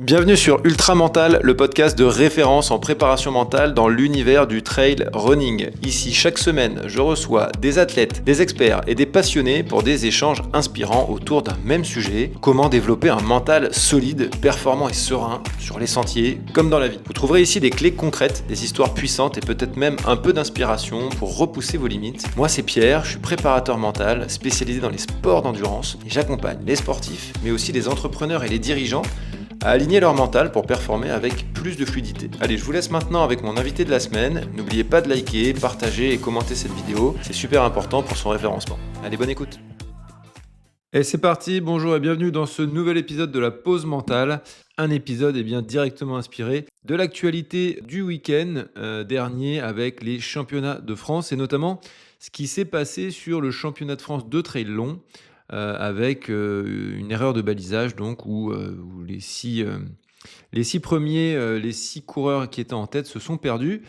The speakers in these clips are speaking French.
Bienvenue sur Ultra Mental, le podcast de référence en préparation mentale dans l'univers du trail running. Ici, chaque semaine, je reçois des athlètes, des experts et des passionnés pour des échanges inspirants autour d'un même sujet: comment développer un mental solide, performant et serein sur les sentiers comme dans la vie. Vous trouverez ici des clés concrètes, des histoires puissantes et peut-être même un peu d'inspiration pour repousser vos limites. Moi, c'est Pierre, je suis préparateur mental spécialisé dans les sports d'endurance et j'accompagne les sportifs, mais aussi les entrepreneurs et les dirigeants à aligner leur mental pour performer avec plus de fluidité. Allez, je vous laisse maintenant avec mon invité de la semaine. N'oubliez pas de liker, partager et commenter cette vidéo, c'est super important pour son référencement. Allez, bonne écoute. Et c'est parti, bonjour et bienvenue dans ce nouvel épisode de la pause mentale. Un épisode directement inspiré de l'actualité du week-end dernier avec les championnats de France et notamment ce qui s'est passé sur le championnat de France de trail long. Avec une erreur de balisage donc où les six coureurs qui étaient en tête se sont perdus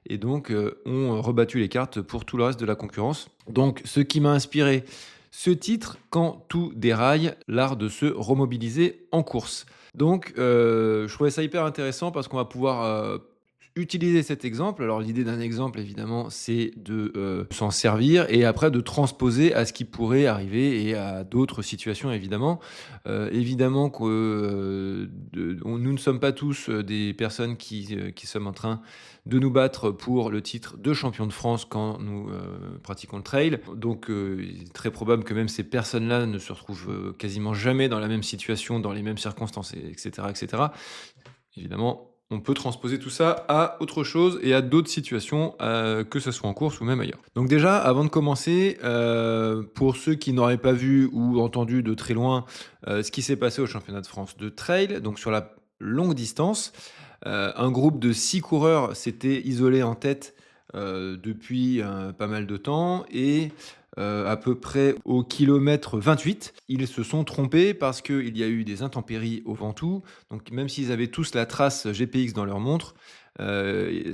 et donc ont rebattu les cartes pour tout le reste de la concurrence. Donc ce qui m'a inspiré ce titre: quand tout déraille, l'art de se remobiliser en course. Donc je trouvais ça hyper intéressant parce qu'on va pouvoir utiliser cet exemple. Alors l'idée d'un exemple, évidemment, c'est de s'en servir et après de transposer à ce qui pourrait arriver et à d'autres situations, évidemment. Évidemment que nous ne sommes pas tous des personnes qui sommes en train de nous battre pour le titre de champion de France quand nous pratiquons le trail. Donc il est très probable que même ces personnes-là ne se retrouvent quasiment jamais dans la même situation, dans les mêmes circonstances, etc., etc. Évidemment, on peut transposer tout ça à autre chose et à d'autres situations, que ce soit en course ou même ailleurs. Donc déjà, avant de commencer, pour ceux qui n'auraient pas vu ou entendu de très loin ce qui s'est passé au championnat de France de trail, donc sur la longue distance, un groupe de 6 coureurs s'était isolé en tête depuis pas mal de temps et à peu près au kilomètre 28, ils se sont trompés parce qu'il y a eu des intempéries au Ventoux. Donc même s'ils avaient tous la trace GPX dans leur montre,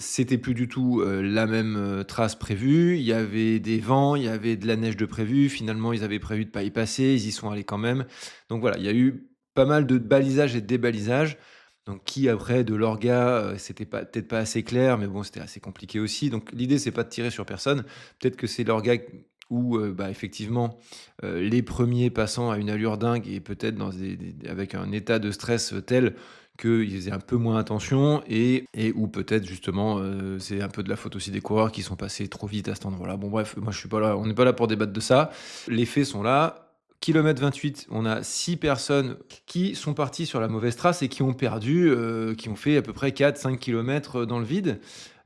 c'était plus du tout la même trace prévue. Il y avait des vents, il y avait de la neige de prévu. Finalement, ils avaient prévu de pas y passer, ils y sont allés quand même. Donc voilà, il y a eu pas mal de balisage et de débalisage. Donc qui après de l'orga, c'était peut-être pas assez clair, mais bon, c'était assez compliqué aussi. Donc l'idée, c'est pas de tirer sur personne. Peut-être que c'est l'orga où effectivement, les premiers passant à une allure dingue et peut-être avec un état de stress tel qu'ils faisaient un peu moins attention et où peut-être justement c'est un peu de la faute aussi des coureurs qui sont passés trop vite à cet endroit-là. Bon bref, moi je suis pas là, on n'est pas là pour débattre de ça. Les faits sont là. Kilomètre 28, on a 6 personnes qui sont parties sur la mauvaise trace et qui ont perdu, qui ont fait à peu près 4-5 kilomètres dans le vide.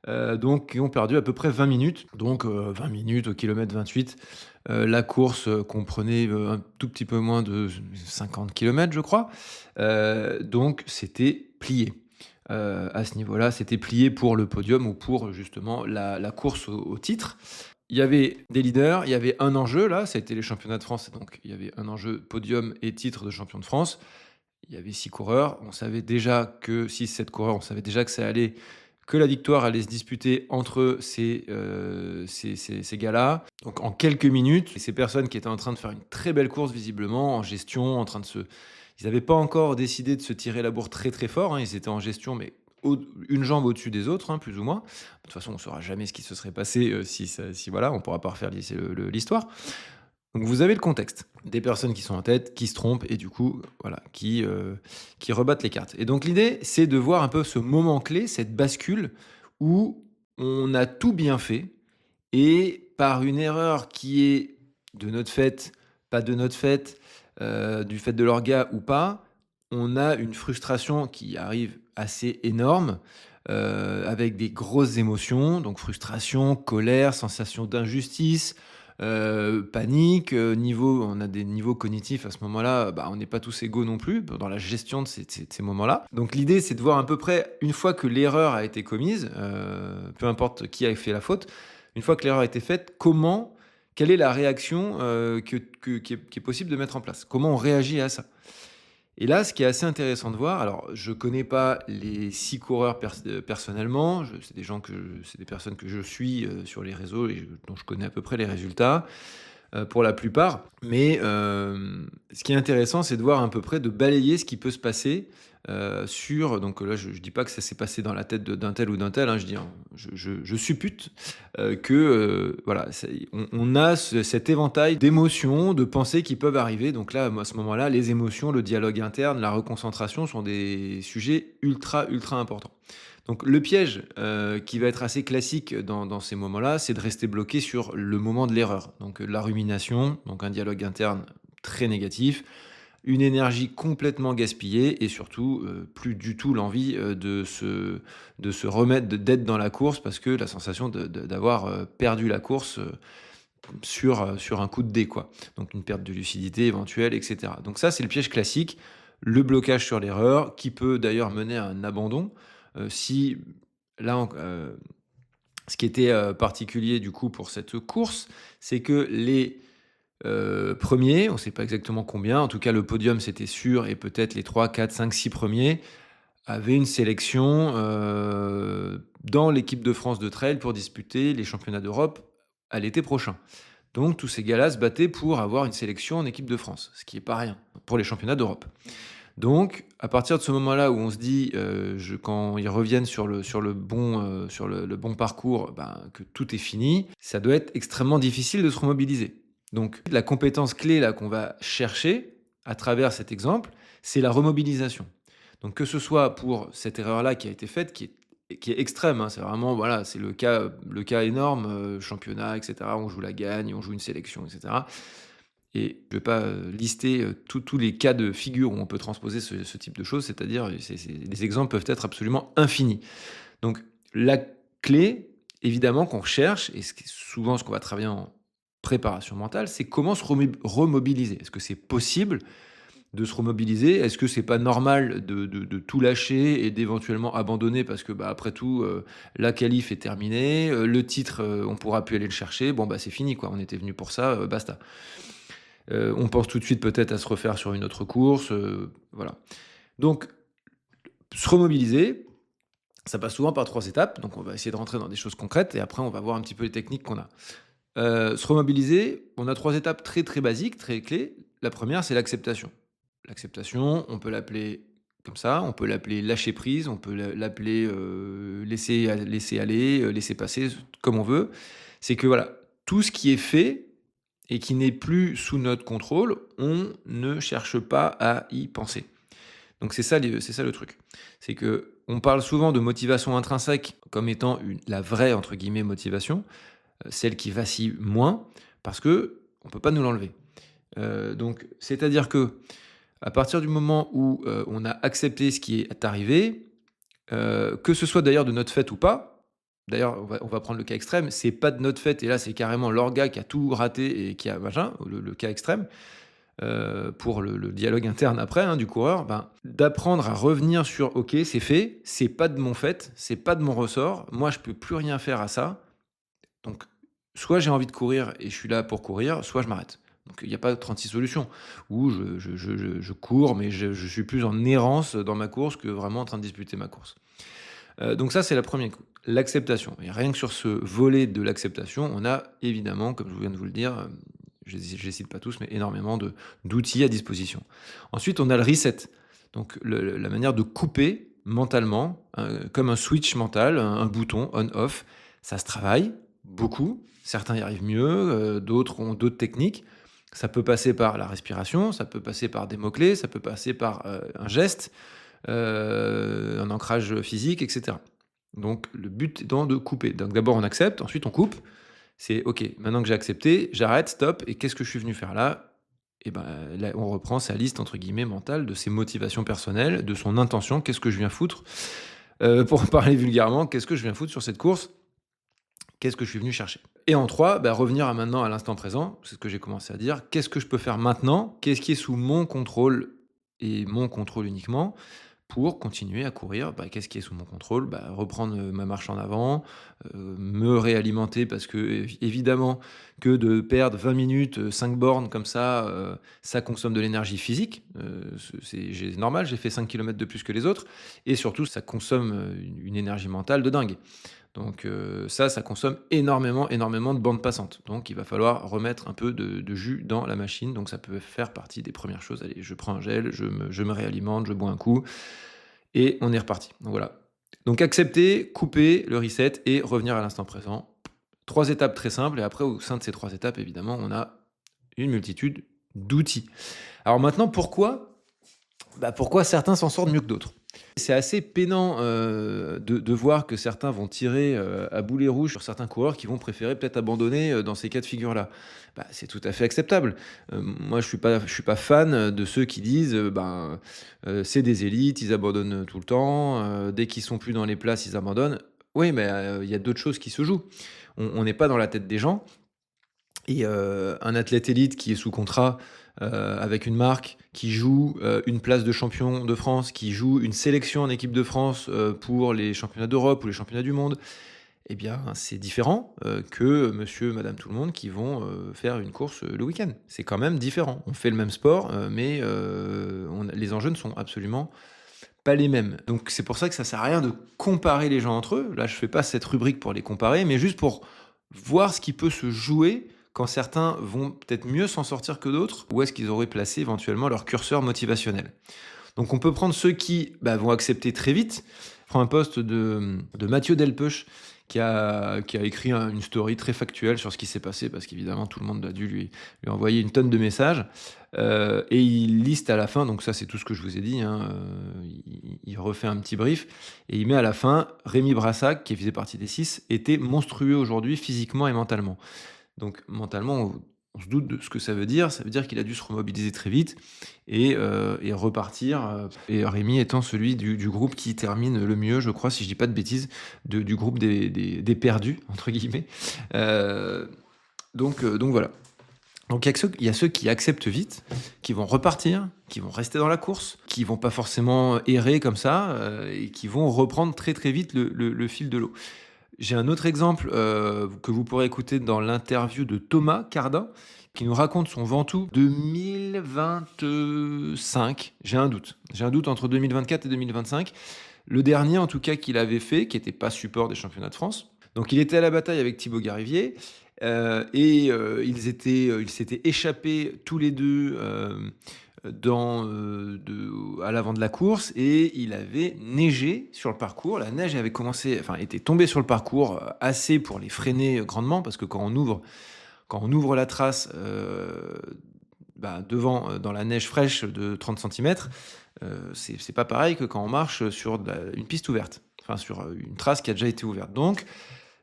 Donc qui ont perdu à peu près 20 minutes. Donc 20 minutes au kilomètre 28. La course comprenait un tout petit peu moins de 50 kilomètres, je crois. Donc c'était plié. À ce niveau-là, c'était plié pour le podium ou pour justement la course au titre. Il y avait des leaders, il y avait un enjeu là, ça a été les championnats de France, donc il y avait un enjeu podium et titre de champion de France. Il y avait 6 coureurs, on savait déjà que 6-7 coureurs, on savait déjà que la victoire allait se disputer entre ces gars-là. Donc en quelques minutes, ces personnes qui étaient en train de faire une très belle course visiblement, en gestion, ils n'avaient pas encore décidé de se tirer la bourre très très fort, hein, ils étaient en gestion mais une jambe au-dessus des autres, hein, plus ou moins. De toute façon, on ne saura jamais ce qui se serait passé si voilà, on ne pourra pas refaire l'histoire. Donc vous avez le contexte, des personnes qui sont en tête, qui se trompent et du coup, voilà, qui rebattent les cartes. Et donc l'idée, c'est de voir un peu ce moment clé, cette bascule où on a tout bien fait et par une erreur qui est de notre fait, pas de notre fait, du fait de l'orga ou pas, on a une frustration qui arrive assez énorme, avec des grosses émotions, donc frustration, colère, sensation d'injustice, panique, on a des niveaux cognitifs à ce moment-là, on n'est pas tous égaux non plus dans la gestion de ces moments-là. Donc l'idée, c'est de voir à peu près, une fois que l'erreur a été commise, peu importe qui a fait la faute, une fois que l'erreur a été faite, quelle est la réaction qui est possible de mettre en place? Comment on réagit à ça? Et là, ce qui est assez intéressant de voir, alors je connais pas les 6 coureurs personnellement, c'est des personnes que je suis sur les réseaux et dont je connais à peu près les résultats pour la plupart. Mais ce qui est intéressant, c'est de voir à peu près, de balayer ce qui peut se passer donc là, je dis pas que ça s'est passé dans la tête d'un tel ou d'un tel, hein, je dis, hein, je suppute, que, voilà, on a cet éventail d'émotions, de pensées qui peuvent arriver. Donc là, moi, à ce moment-là, les émotions, le dialogue interne, la reconcentration sont des sujets ultra, ultra importants. Donc le piège, qui va être assez classique dans ces moments-là, c'est de rester bloqué sur le moment de l'erreur. Donc, la rumination, donc un dialogue interne très négatif, une énergie complètement gaspillée et surtout, plus du tout l'envie, de se remettre, d'être dans la course parce que la sensation d'avoir, perdu la course, sur un coup de dé, quoi. Donc une perte de lucidité éventuelle et cetera. Donc ça, c'est le piège classique, le blocage sur l'erreur qui peut d'ailleurs mener à un abandon, si là enc ce qui était, particulier du coup pour cette course, c'est que les 1ers, on ne sait pas exactement combien, en tout cas le podium c'était sûr et peut-être les 3, 4, 5, 6 premiers avaient une sélection, dans l'équipe de France de trail pour disputer les championnats d'Europe à l'été prochain. Donc tous ces gars-là se battaient pour avoir une sélection en équipe de France, ce qui est pas rien pour les championnats d'Europe. Donc à partir de ce moment-là où on se dit, quand ils reviennent sur le bon parcours, ben, que tout est fini, ça doit être extrêmement difficile de se remobiliser. Donc la compétence clé là qu'on va chercher à travers cet exemple, c'est la remobilisation. Donc que ce soit pour cette erreur-là qui a été faite, qui est extrême, hein, c'est vraiment voilà, c'est le cas énorme, championnat et cetera, on joue la gagne, on joue une sélection et cetera. Et je ne vais pas, lister, tous les cas de figure où on peut transposer ce type de choses, c'est-à-dire, les exemples peuvent être absolument infinis. Donc la clé, évidemment, qu'on recherche et souvent ce qu'on va travailler en préparation mentale, c'est comment se remobiliser. Est-ce que c'est possible de se remobiliser? Est-ce que c'est pas normal de tout lâcher et d'éventuellement abandonner parce que, bah, après tout, la qualif est terminée, le titre, on pourra plus aller le chercher. Bon, bah, c'est fini quoi, on était venu pour ça, basta. On pense tout de suite peut-être à se refaire sur une autre course, voilà. Donc se remobiliser, ça passe souvent par 3 étapes, donc on va essayer de rentrer dans des choses concrètes et après on va voir un petit peu les techniques qu'on a. Se remobiliser, on a 3 étapes très, très basiques, très clés. La première, c'est l'acceptation. L'acceptation, on peut l'appeler comme ça, on peut l'appeler lâcher prise, on peut l'appeler, laisser aller, laisser passer, comme on veut. C'est que voilà, tout ce qui est fait et qui n'est plus sous notre contrôle, on ne cherche pas à y penser. Donc c'est ça le truc. C'est que on parle souvent de motivation intrinsèque comme étant la vraie entre guillemets motivation, celle qui vacille moins, parce que on peut pas nous l'enlever. Donc c'est-à-dire que à partir du moment où on a accepté ce qui est arrivé, que ce soit d'ailleurs de notre fait ou pas, d'ailleurs on va prendre le cas extrême, c'est pas de notre fait et là c'est carrément l'orga qui a tout raté et qui a machin, le cas extrême, pour le dialogue interne après, hein, du coureur, ben, d'apprendre à revenir sur: «OK, c'est fait, c'est pas de mon fait, c'est pas de mon ressort, moi je peux plus rien faire à ça, donc soit j'ai envie de courir et je suis là pour courir, soit je m'arrête». Donc il y a pas 36 solutions. Ou je cours, mais je suis plus en errance dans ma course que vraiment en train de disputer ma course. Donc ça, c'est la première coup, l'acceptation et rien que sur ce volet de l'acceptation, on a évidemment, comme je viens de vous le dire, je les cite pas tous, mais énormément d'outils à disposition. Ensuite, on a le reset, donc la manière de couper mentalement, comme un switch mental, un bouton on/off. Ça se travaille beaucoup, certains y arrivent mieux, d'autres ont d'autres techniques. Ça peut passer par la respiration, ça peut passer par des mots-clés, ça peut passer par, un geste, un ancrage physique et cetera. Donc le but étant de couper. Donc d'abord on accepte, ensuite on coupe. C'est: «OK, maintenant que j'ai accepté, j'arrête, stop et qu'est-ce que je suis venu faire là?» Et ben, là on reprend sa liste entre guillemets «mentale» de ses motivations personnelles, de son intention. Qu'est-ce que je viens foutre? Pour parler vulgairement, qu'est-ce que je viens foutre sur cette course? Qu'est-ce que je suis venu chercher? Et en 3, bah, revenir à maintenant, à l'instant présent, c'est ce que j'ai commencé à dire. Qu'est-ce que je peux faire maintenant? Qu'est-ce qui est sous mon contrôle et mon contrôle uniquement pour continuer à courir? Bah, qu'est-ce qui est sous mon contrôle? Bah, reprendre, ma marche en avant, me réalimenter parce que évidemment que de perdre 20 minutes, 5 bornes comme ça consomme de l'énergie physique, c'est normal, j'ai fait 5 kilomètres de plus que les autres et surtout ça consomme, une énergie mentale de dingue. Donc ça consomme énormément, énormément de bandes passantes. Donc il va falloir remettre un peu de jus dans la machine. Donc ça peut faire partie des premières choses. Allez, je prends un gel, je me réalimente, je bois un coup. et on est reparti. Donc voilà. Donc accepter, couper, le reset et revenir à l'instant présent. 3 étapes très simples et après au sein de ces 3 étapes, évidemment, on a une multitude d'outils. Alors maintenant, pourquoi certains s'en sortent mieux que d'autres? C'est assez peinant, de voir que certains vont tirer, à boulet rouge sur certains coureurs qui vont préférer peut-être abandonner, dans ces cas de figure-là. C'est tout à fait acceptable. Moi je suis pas fan, de ceux qui disent, «C'est des élites, ils abandonnent, tout le temps, dès qu'ils sont plus dans les places, ils abandonnent». Oui, mais, il y a d'autres choses qui se jouent. On n'est pas dans la tête des gens et un athlète élite qui est sous contrat, avec une marque, qui joue, une place de champion de France, qui joue une sélection en équipe de France, pour les championnats d'Europe ou les championnats du monde, eh bien, c'est différent, que monsieur, madame tout le monde qui vont, faire une course, le week-end. C'est quand même différent. On fait le même sport, mais les enjeux ne sont absolument pas les mêmes. Donc c'est pour ça que ça sert à rien de comparer les gens entre eux. Là, je fais pas cette rubrique pour les comparer, mais juste pour voir ce qui peut se jouer quand certains vont peut-être mieux s'en sortir que d'autres, où est-ce qu'ils auraient placé éventuellement leur curseur motivationnel. Donc on peut prendre ceux qui vont accepter très vite. Je prends un post de Mathieu Delpech qui a écrit une story très factuelle sur ce qui s'est passé, parce qu'évidemment tout le monde a dû lui envoyer une tonne de messages. Et il liste à la fin, donc ça c'est tout ce que je vous ai dit, hein, il refait un petit brief, et il met à la fin, Rémi Brassac, qui faisait partie des 6, était monstrueux aujourd'hui physiquement et mentalement. Donc mentalement, on se doute de ce que ça veut dire. Ça veut dire qu'il a dû se remobiliser très vite et repartir. Et Rémi étant celui du groupe qui termine le mieux, je crois, si je dis pas de bêtises, du groupe des perdus, entre guillemets. Euh, donc voilà. Donc il y a ceux qui acceptent vite, qui vont repartir, qui vont rester dans la course, qui vont pas forcément errer comme ça, et qui vont reprendre très très vite le fil de l'eau. J'ai un autre exemple, que vous pourrez écouter dans l'interview de Thomas Cardin, qui nous raconte son Ventoux 2025. J'ai un doute. J'ai un doute entre 2024 et 2025. Le dernier, en tout cas, qu'il avait fait, qui était pas support des championnats de France. Donc il était à la bataille avec Thibaut Garivier, ils s'étaient échappés tous les deux, à l'avant de la course, et il avait neigé sur le parcours. La neige était tombée sur le parcours, assez pour les freiner grandement, parce que quand on ouvre la trace, devant, dans la neige fraîche de 30 centimètres, c'est pas pareil que quand on marche sur une piste ouverte, enfin sur une trace qui a déjà été ouverte. Donc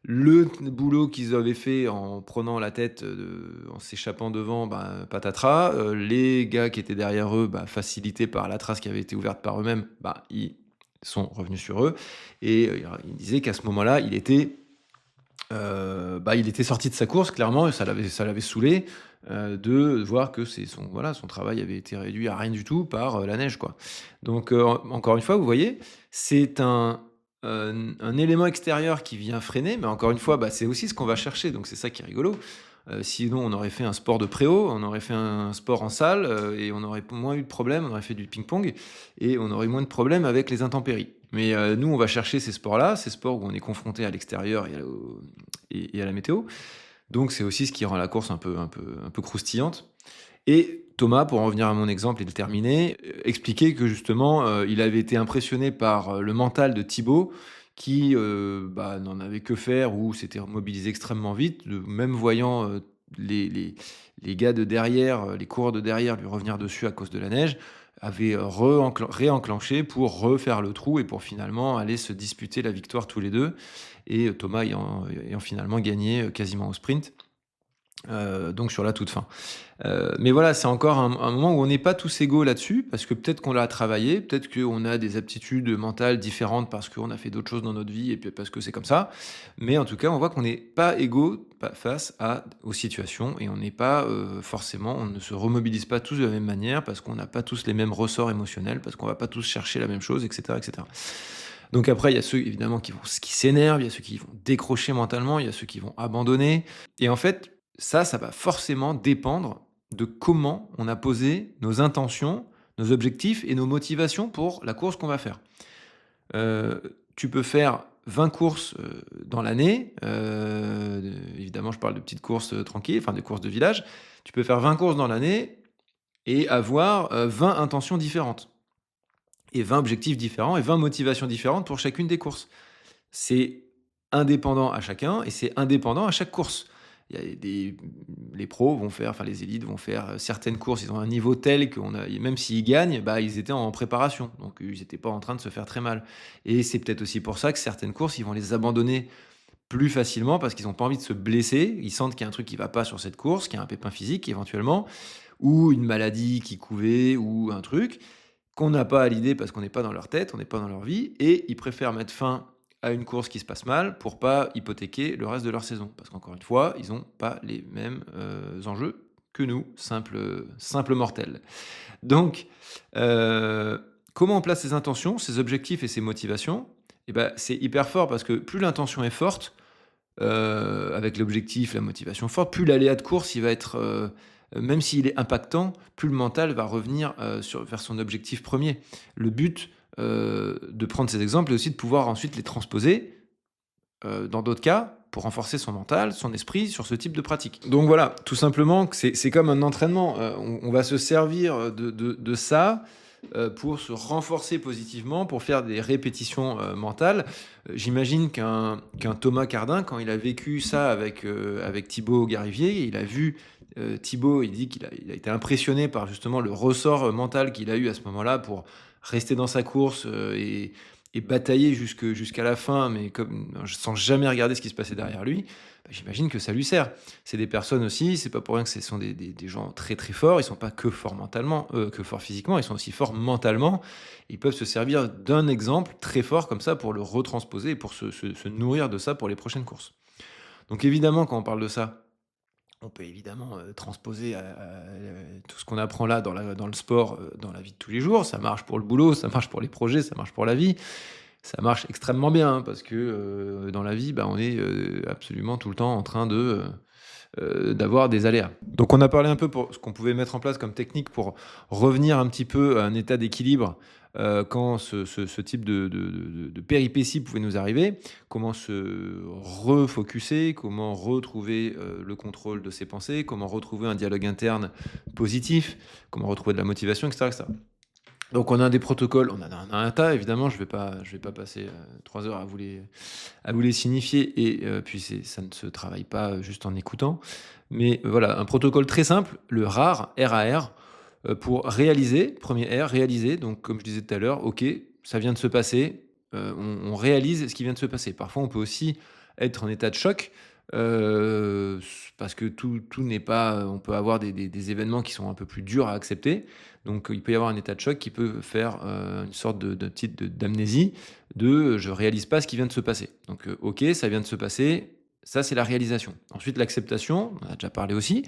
le boulot qu'ils avaient fait en prenant la tête, en s'échappant devant, patatras. Les gars qui étaient derrière eux, facilités par la trace qui avait été ouverte par eux-mêmes, ils sont revenus sur eux, et il disait qu'à ce moment-là, il était sorti de sa course clairement, et ça l'avait saoulé, de voir que son travail avait été réduit à rien du tout par, la neige, quoi. Donc encore une fois, vous voyez, c'est un élément extérieur qui vient freiner, mais encore une fois, c'est aussi ce qu'on va chercher, donc c'est ça qui est rigolo. Sinon on aurait fait un sport de préau, on aurait fait un sport en salle, et on aurait moins eu de problèmes, on aurait fait du ping-pong et on aurait eu moins de problèmes avec les intempéries. Mais nous, on va chercher ces sports-là, ces sports où on est confronté à l'extérieur et à la météo. Donc c'est aussi ce qui rend la course un peu croustillante. Et Thomas, pour en revenir à mon exemple et le terminer, expliquait que justement, il avait été impressionné par, le mental de Thibaut, qui, n'en avait que faire ou s'était mobilisé extrêmement vite, même voyant, les gars de derrière, les coureurs de derrière lui revenir dessus à cause de la neige, avait réenclenché pour refaire le trou et pour finalement aller se disputer la victoire tous les deux, et Thomas ayant finalement gagné, quasiment au sprint. Donc sur la toute fin. Mais voilà, c'est encore un moment où on n'est pas tous égaux là-dessus, parce que peut-être qu'on l'a travaillé, peut-être qu'on a des aptitudes mentales différentes parce qu'on a fait d'autres choses dans notre vie et puis parce que c'est comme ça. Mais en tout cas, on voit qu'on n'est pas égaux face aux situations, et on n'est pas forcément, on ne se remobilise pas tous de la même manière, parce qu'on n'a pas tous les mêmes ressorts émotionnels, parce qu'on va pas tous chercher la même chose, etc., etc. Donc après, il y a ceux évidemment qui s'énervent, il y a ceux qui vont décrocher mentalement, il y a ceux qui vont abandonner. Et en fait, ça va forcément dépendre de comment on a posé nos intentions, nos objectifs et nos motivations pour la course qu'on va faire. Tu peux faire 20 courses dans l'année, évidemment je parle de petites courses tranquilles, enfin des courses de village. Tu peux faire 20 courses dans l'année et avoir 20 intentions différentes. et 20 objectifs différents et 20 motivations différentes pour chacune des courses. C'est indépendant à chacun et c'est indépendant à chaque course. Il y a les pros vont faire, enfin les élites vont faire certaines courses, ils ont un niveau tel qu'on a, même s'ils gagnent, bah, ils étaient en préparation. Donc ils n'étaient pas en train de se faire très mal. Et c'est peut-être aussi pour ça que certaines courses, ils vont les abandonner plus facilement parce qu'ils n'ont pas envie de se blesser. Ils sentent qu'il y a un truc qui ne va pas sur cette course, qu'il y a un pépin physique éventuellement, ou une maladie qui couvait, ou un truc qu'on n'a pas à l'idée parce qu'on n'est pas dans leur tête, on n'est pas dans leur vie, et ils préfèrent mettre fin à une course qui se passe mal pour pas hypothéquer le reste de leur saison. Parce qu'encore une fois, ils n'ont pas les mêmes enjeux que nous, simples mortels. Donc, comment on place ses intentions, ses objectifs et ses motivations? Eh ben, c'est hyper fort parce que plus l'intention est forte, avec l'objectif, la motivation forte, plus l'aléa de course, il va être, même s'il est impactant, plus le mental va revenir vers son objectif premier. Le but de prendre ces exemples est aussi de pouvoir ensuite les transposer dans d'autres cas pour renforcer son mental, son esprit sur ce type de pratique. Donc voilà, tout simplement, que c'est comme un entraînement. On va se servir de ça pour se renforcer positivement, pour faire des répétitions mentales. J'imagine qu'un Thomas Cardin, quand il a vécu ça avec Thibaut Garivier, il a vu Thibaut, il dit qu'il a été impressionné par justement le ressort mental qu'il a eu à ce moment-là pour rester dans sa course et batailler jusqu'à la fin, mais sans jamais regarder ce qui se passait derrière lui. Bah, j'imagine que ça lui sert. C'est des personnes aussi, c'est pas pour rien que ce sont des gens très très forts, ils sont pas que forts mentalement, que forts physiquement, ils sont aussi forts mentalement. Ils peuvent se servir d'un exemple très fort comme ça pour le retransposer et pour se nourrir de ça pour les prochaines courses. Donc évidemment, quand on parle de ça, on peut évidemment transposer tout ce qu'on apprend là dans le sport, dans la vie de tous les jours. Ça marche pour le boulot, ça marche pour les projets, ça marche pour la vie. Ça marche extrêmement bien, hein, parce que dans la vie, bah, on est absolument tout le temps en train d'avoir des aléas. Donc on a parlé un peu pour ce qu'on pouvait mettre en place comme technique pour revenir un petit peu à un état d'équilibre quand ce type de péripéties pouvait nous arriver, comment se refocuser, comment retrouver le contrôle de ses pensées, comment retrouver un dialogue interne positif, comment retrouver de la motivation, etc. etc. Donc on a des protocoles, on en a un tas évidemment, je vais pas passer 3 heures à vous les signifier et puis ça ne se travaille pas juste en écoutant. Mais voilà, un protocole très simple, le RAR, R-A-R, pour réaliser, premier R, réaliser, donc comme je disais tout à l'heure, OK, ça vient de se passer, on réalise ce qui vient de se passer. Parfois on peut aussi être en état de choc, parce que tout n'est pas, on peut avoir des événements qui sont un peu plus durs à accepter. Donc il peut y avoir un état de choc qui peut faire une sorte de petite d'amnésie, je réalise pas ce qui vient de se passer. Donc OK, ça vient de se passer, ça c'est la réalisation. Ensuite l'acceptation, on en a déjà parlé aussi.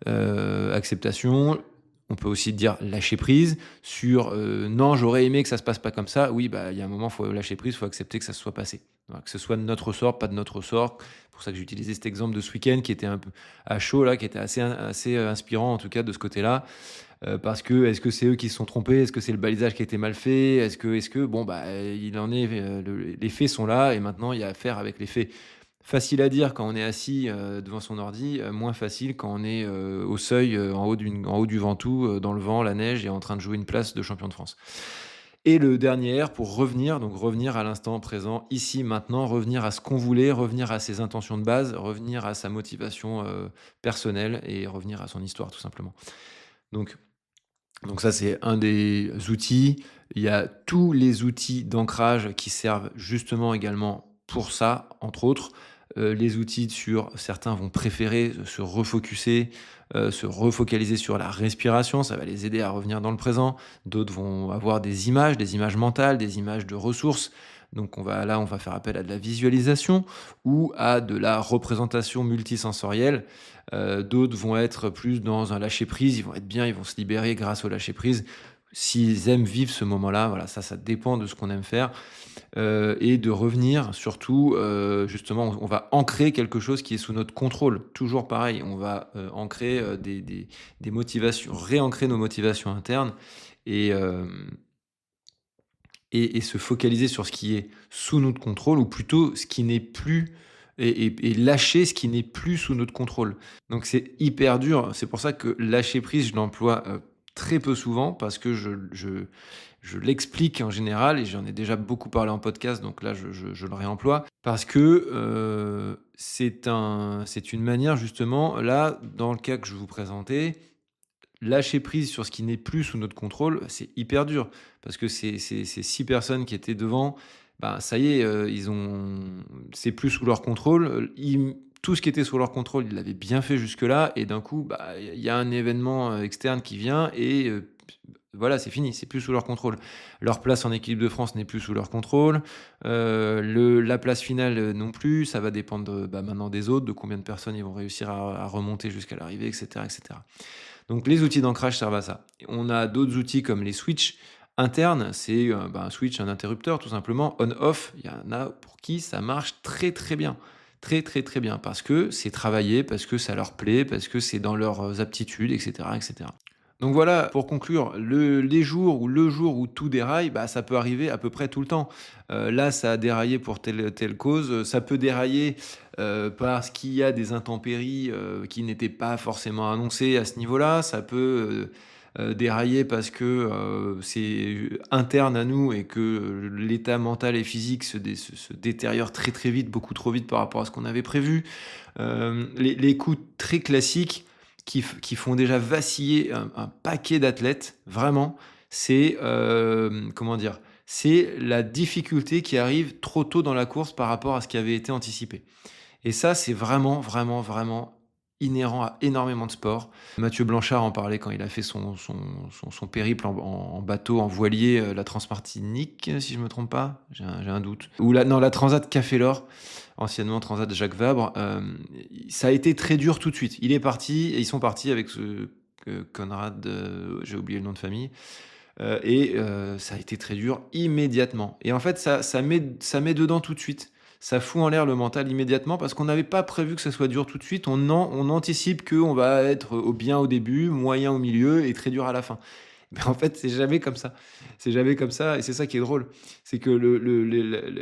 Acceptation, on peut aussi dire lâcher prise sur non, j'aurais aimé que ça se passe pas comme ça. Oui, bah il y a un moment, il faut lâcher prise, il faut accepter que ça se soit passé. Voilà, que ce soit de notre ressort, pas de notre ressort. C'est pour ça que j'ai utilisé cet exemple de ce week-end qui était un peu à chaud, là, qui était assez inspirant en tout cas de ce côté-là. Parce que est-ce que c'est eux qui se sont trompés? Est-ce que c'est le balisage qui a été mal fait? Est-ce que bon, bah, il en est, les faits sont là et maintenant il y a à faire avec les faits. Facile à dire quand on est assis, devant son ordi, moins facile quand on est, au seuil, en haut du Ventoux, dans le vent, la neige et en train de jouer une place de champion de France. Et le dernier R pour revenir, donc revenir à l'instant présent, ici, maintenant, revenir à ce qu'on voulait, revenir à ses intentions de base, revenir à sa motivation, personnelle et revenir à son histoire tout simplement. Donc donc ça, c'est un des outils. Il y a tous les outils d'ancrage qui servent justement également pour ça, entre autres. Les outils certains vont préférer se refocuser, se refocaliser sur la respiration, ça va les aider à revenir dans le présent. D'autres vont avoir des images mentales, des images de ressources. Donc on va faire appel à de la visualisation ou à de la représentation multisensorielle. D'autres vont être plus dans un lâcher-prise, ils vont être bien, ils vont se libérer grâce au lâcher-prise. S'ils aiment vivre ce moment-là, voilà, ça dépend de ce qu'on aime faire. Et de revenir surtout, justement, on va ancrer quelque chose qui est sous notre contrôle. Toujours pareil, on va ancrer des motivations, réancrer nos motivations internes et, et se focaliser sur ce qui est sous notre contrôle ou plutôt ce qui n'est plus et lâcher ce qui n'est plus sous notre contrôle. Donc c'est hyper dur. C'est pour ça que lâcher prise, je l'emploie très peu souvent parce que Je l'explique en général et j'en ai déjà beaucoup parlé en podcast, donc là je le réemploie parce que c'est une manière justement, là, dans le cas que je vous présentais, lâcher prise sur ce qui n'est plus sous notre contrôle, c'est hyper dur parce que ces 6 personnes qui étaient devant, bah, ça y est, c'est plus sous leur contrôle. Tout ce qui était sous leur contrôle, ils l'avaient bien fait jusque-là et d'un coup, bah, il y a un événement, externe qui vient et voilà, c'est fini, c'est plus sous leur contrôle. Leur place en équipe de France n'est plus sous leur contrôle, la place finale, non plus. Ça va dépendre, bah, maintenant des autres, de combien de personnes ils vont réussir à remonter jusqu'à l'arrivée et cetera et cetera. Donc les outils d'ancrage servent à ça. On a d'autres outils comme les switches internes, c'est bah, un switch, un interrupteur tout simplement, on-off. Il y en a pour qui ça marche très très bien. Très très très bien parce que c'est travaillé, parce que ça leur plaît, parce que c'est dans leurs aptitudes, etc. etc. Donc voilà, pour conclure, le jour où tout déraille, bah, ça peut arriver à peu près tout le temps. Là, ça a déraillé pour telle cause, ça peut dérailler, parce qu'il y a des intempéries, qui n'étaient pas forcément annoncées à ce niveau-là. Ça peut, dérailler parce que, c'est interne à nous et que l'état mental et physique se détériore très, très vite, beaucoup trop vite par rapport à ce qu'on avait prévu. Les coups très classiques qui font déjà vaciller un paquet d'athlètes, vraiment, c'est, comment dire? C'est la difficulté qui arrive trop tôt dans la course par rapport à ce qui avait été anticipé. Et ça, c'est vraiment, vraiment, vraiment inhérent à énormément de sports. Mathieu Blanchard en parlait quand il a fait son périple en bateau, en voilier, la Transmartinique, si je me trompe pas, j'ai un doute. Ou la Transat Café L'Or, anciennement Transat Jacques Vabre. Ça a été très dur tout de suite. Il est parti et ils sont partis avec ce Conrad, j'ai oublié le nom de famille. Ça a été très dur immédiatement. Et en fait, ça met dedans tout de suite. Ça fout en l'air le mental immédiatement parce qu'on n'avait pas prévu que ça soit dur tout de suite. On anticipe qu'on va être au bien au début, moyen au milieu et très dur à la fin. Mais en fait, c'est jamais comme ça. C'est jamais comme ça et c'est ça qui est drôle. C'est que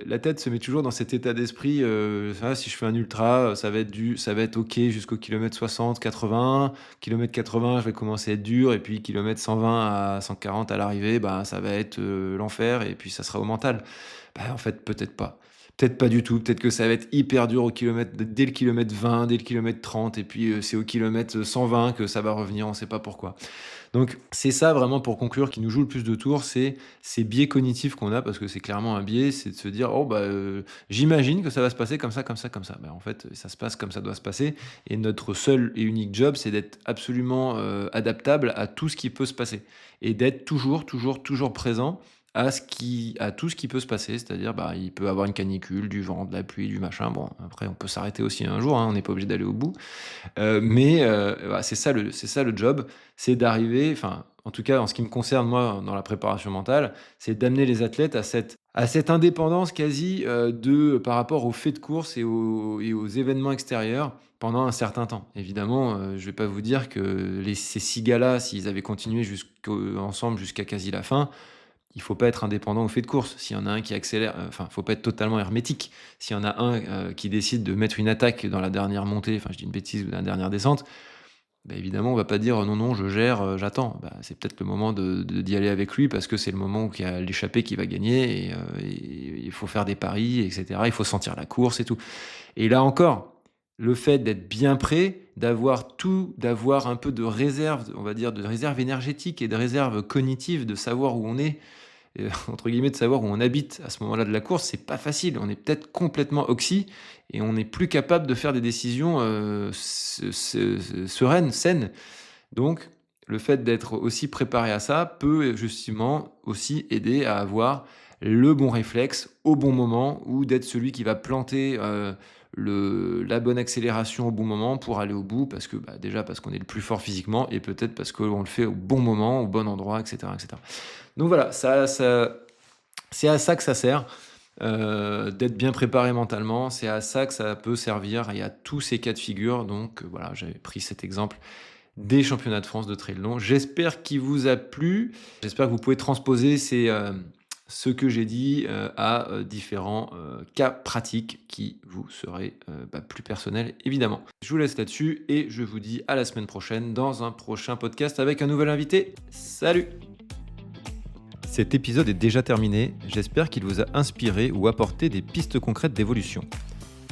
la tête se met toujours dans cet état d'esprit, si je fais un ultra, ça va être OK jusqu'au kilomètre 60, 80. Kilomètre 80, je vais commencer à être dur et puis kilomètre 120 à 140 à l'arrivée, bah, ça va être, l'enfer et puis ça sera au mental. Bah, en fait, peut-être pas. Peut-être pas du tout. Peut-être que ça va être hyper dur dès le kilomètre 20, dès le kilomètre 30 et puis, c'est au kilomètre 120 que ça va revenir, on sait pas pourquoi. Donc c'est ça vraiment pour conclure qui nous joue le plus de tours, c'est ces biais cognitifs qu'on a parce que c'est clairement un biais, c'est de se dire: «Oh bah, j'imagine que ça va se passer comme ça, comme ça, comme ça». Bah, en fait, ça se passe comme ça doit se passer et notre seul et unique job, c'est d'être absolument, adaptable à tout ce qui peut se passer et d'être toujours, toujours, toujours présent à tout ce qui peut se passer. C'est-à-dire, bah, il peut avoir une canicule, du vent, de la pluie, du machin. Bon, après on peut s'arrêter aussi un jour, hein, on n'est pas obligé d'aller au bout. Voilà, c'est ça le job, c'est d'arriver, enfin, en tout cas en ce qui me concerne moi dans la préparation mentale, c'est d'amener les athlètes à cette indépendance quasi, par rapport aux faits de course et aux événements extérieurs pendant un certain temps. Évidemment, je vais pas vous dire que ces 6 gars-là, s'ils avaient continué ensemble jusqu'à quasi la fin, il faut pas être indépendant au fait de course. S'il y en a un qui accélère, enfin, faut pas être totalement hermétique. S'il y en a un, qui décide de mettre une attaque dans la dernière montée, enfin, je dis une bêtise, ou dans la dernière descente, bah, évidemment, on va pas dire: «Non, non, je gère, j'attends». Bah, c'est peut-être le moment d'y aller avec lui parce que c'est le moment où il y a l'échappée qui va gagner et il faut faire des paris et cetera. Il faut sentir la course et tout. Et là encore, le fait d'être bien prêt, d'avoir un peu de réserve, on va dire de réserve énergétique et de réserve cognitive, de savoir où on est, entre guillemets, de savoir où on habite à ce moment-là de la course, c'est pas facile. On est peut-être complètement oxy et on n'est plus capable de faire des décisions sereines, saines. Donc, le fait d'être aussi préparé à ça peut justement aussi aider à avoir le bon réflexe au bon moment ou d'être celui qui va planter la bonne accélération au bon moment pour aller au bout parce que bah, déjà parce qu'on est le plus fort physiquement et peut-être parce qu'on le fait au bon moment, au bon endroit, etc. etc. Donc voilà, c'est à ça que ça sert, d'être bien préparé mentalement. C'est à ça que ça peut servir et à tous ces cas de figure. Donc voilà, j'avais pris cet exemple des championnats de France de trail long. J'espère qu'il vous a plu. J'espère que vous pouvez transposer ce que j'ai dit à différents cas pratiques qui vous seraient plus personnels, évidemment. Je vous laisse là-dessus et je vous dis à la semaine prochaine dans un prochain podcast avec un nouvel invité. Salut! Cet épisode est déjà terminé, j'espère qu'il vous a inspiré ou apporté des pistes concrètes d'évolution.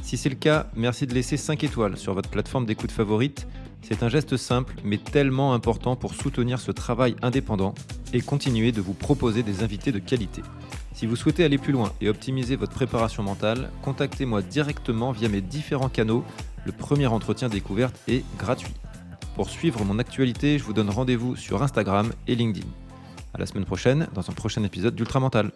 Si c'est le cas, merci de laisser 5 étoiles sur votre plateforme d'écoute favorite. C'est un geste simple mais tellement important pour soutenir ce travail indépendant et continuer de vous proposer des invités de qualité. Si vous souhaitez aller plus loin et optimiser votre préparation mentale, contactez-moi directement via mes différents canaux. Le premier entretien découverte est gratuit. Pour suivre mon actualité, je vous donne rendez-vous sur Instagram et LinkedIn. À la semaine prochaine dans un prochain épisode d'Ultra Mental.